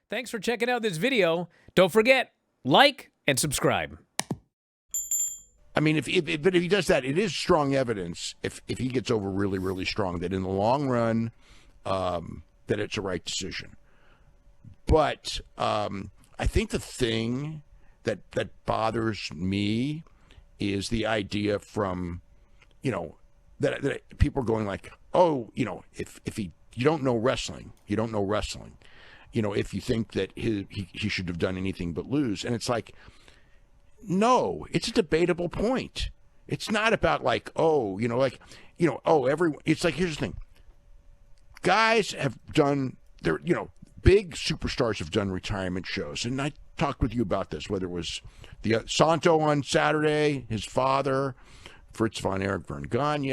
Thanks for checking out this video. Don't forget, like and subscribe. I mean, but if he does that, it is strong evidence, if he gets over really, really strong, that in the long run, that it's a right decision. But I think the thing that bothers me is the idea from, that people are going like, oh, if you don't know wrestling, you don't know wrestling. If you think that he should have done anything but lose. And it's like, no, it's a debatable point. It's not about like, it's like, here's the thing. Guys have done, big superstars have done retirement shows. And I talked with you about this, whether it was the Santo on Saturday, his father, Fritz von Erich, Vern Gagne,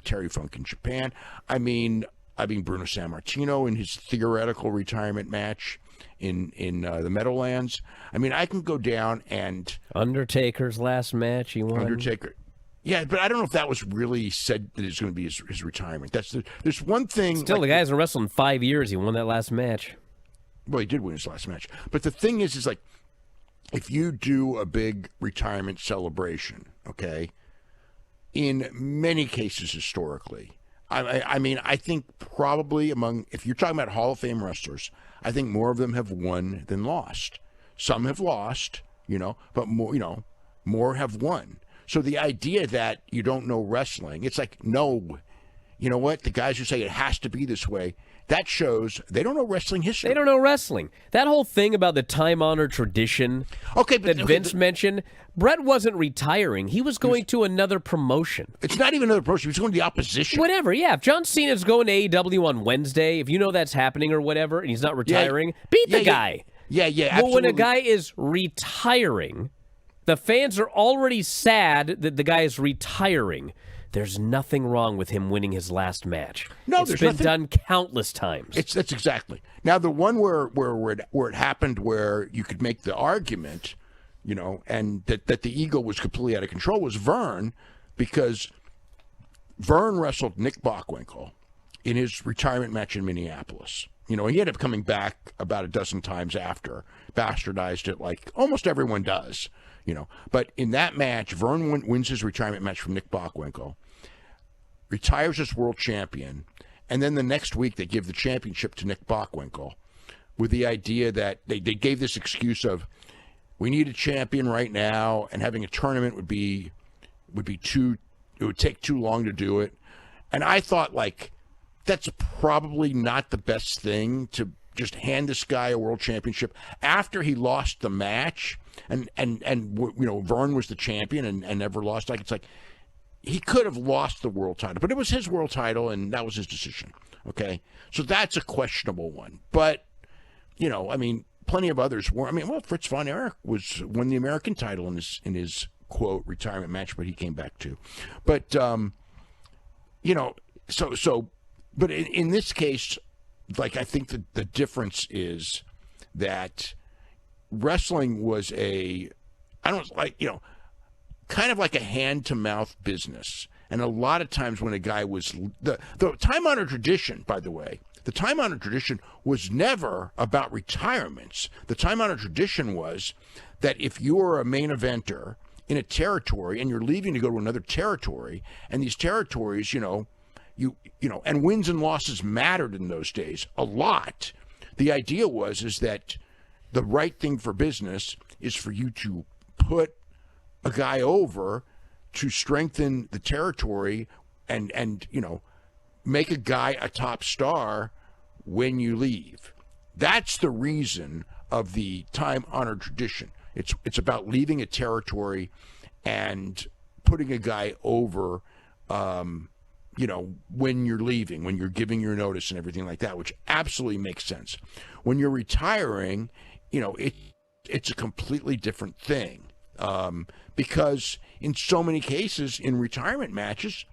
Terry Funk in Japan. I mean Bruno Sammartino in his theoretical retirement match in the Meadowlands. I mean, I can go down and Undertaker's last match, he won. Undertaker. Yeah, but I don't know if that was really said that it's going to be his retirement. There's one thing. Still, the guy hasn't wrestled in 5 years. He won that last match. Well, he did win his last match. But the thing is like, if you do a big retirement celebration, okay, in many cases historically, I think probably if you're talking about Hall of Fame wrestlers, I think more of them have won than lost. Some have lost, but more have won. So the idea that you don't know wrestling, it's like, no, you know what? The guys who say it has to be this way, that shows they don't know wrestling history. They don't know wrestling. That whole thing about the time-honored tradition that Vince mentioned, Brett wasn't retiring. He was going to another promotion. It's not even another promotion. He was going to the opposition. Whatever, yeah. If John Cena's going to AEW on Wednesday, if you know that's happening or whatever, and he's not retiring, beat the guy. Yeah, absolutely. But when a guy is retiring, the fans are already sad that the guy is retiring. There's nothing wrong with him winning his last match. No, it's been done countless times. That's exactly. Now, the one where it happened, where you could make the argument, and that the ego was completely out of control, was Vern, because Vern wrestled Nick Bockwinkel in his retirement match in Minneapolis. He ended up coming back about a dozen times after, bastardized it like almost everyone does. But in that match, Vern wins his retirement match from Nick Bockwinkel, retires as world champion, and then the next week they give the championship to Nick Bockwinkel with the idea that they gave this excuse of, we need a champion right now, and having a tournament would take too long to do it. And I thought, like, that's probably not the best thing, to just hand this guy a world championship after he lost the match. And Vern was the champion and never lost. Like, it's like, he could have lost the world title, but it was his world title, and that was his decision. Okay, so that's a questionable one. But plenty of others were. Fritz von Erich won the American title in his quote retirement match, but he came back too. But but in this case, like, I think the difference is that wrestling was kind of like a hand-to-mouth business. And a lot of times when a guy was... The time-honored tradition, by the way, the time-honored tradition was never about retirements. The time-honored tradition was that if you were a main eventer in a territory and you're leaving to go to another territory, and these territories, and wins and losses mattered in those days a lot. The idea is that the right thing for business is for you to put a guy over to strengthen the territory and make a guy a top star when you leave. That's the reason of the time-honored tradition. It's about leaving a territory and putting a guy over when you're leaving, when you're giving your notice and everything like that, which absolutely makes sense. When you're retiring, it's a completely different thing, because in so many cases in retirement matches,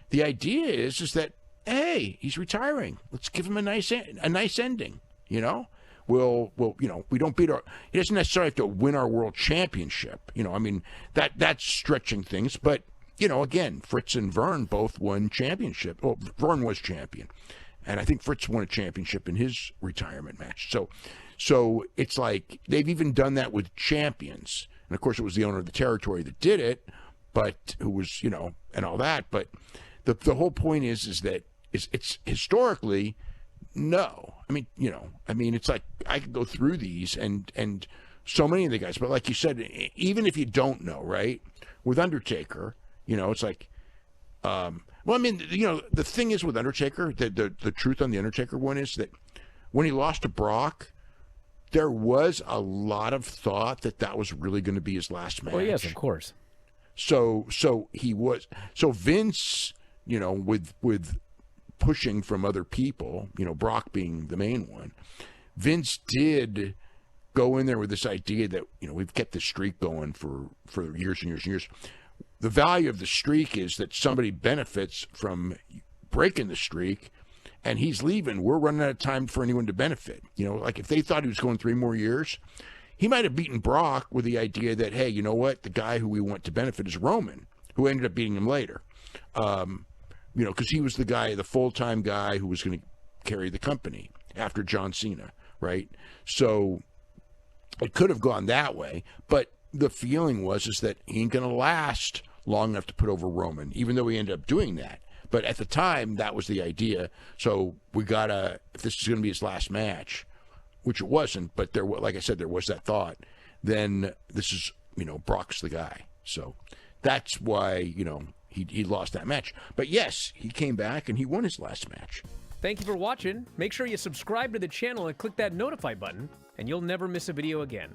the idea is that, hey, he's retiring. Let's give him a nice ending. We don't beat he doesn't necessarily have to win our world championship. That's stretching things, but again, Fritz and Vern both won championship. Well, Vern was champion, and I think Fritz won a championship in his retirement match. So it's like they've even done that with champions. And of course, it was the owner of the territory that did it, but who was, and all that. But the whole point is that it's historically, no. I mean, it's like I could go through these and so many of the guys, but like you said, even if you don't know, right? With Undertaker, it's like, well, I mean, the thing is with Undertaker, the truth on the Undertaker one is that when he lost to Brock, there was a lot of thought that was really going to be his last match. Well, yes, of course. So Vince, with pushing from other people, Brock being the main one, Vince did go in there with this idea that, we've kept this streak going for years and years and years. The value of the streak is that somebody benefits from breaking the streak, and he's leaving. We're running out of time for anyone to benefit. Like if they thought he was going 3 more years, he might have beaten Brock with the idea that, hey, you know what? The guy who we want to benefit is Roman, who ended up beating him later. Because he was the guy, the full-time guy who was going to carry the company after John Cena, right? So it could have gone that way, but the feeling is that he ain't going to last long enough to put over Roman, even though he ended up doing that. But at the time, that was the idea. So we gotta, if this is going to be his last match, which it wasn't, but there, like I said, there was that thought. Then this is, Brock's the guy. So that's why, he lost that match. But yes, he came back and he won his last match. Thank you for watching. Make sure you subscribe to the channel and click that notify button, and you'll never miss a video again.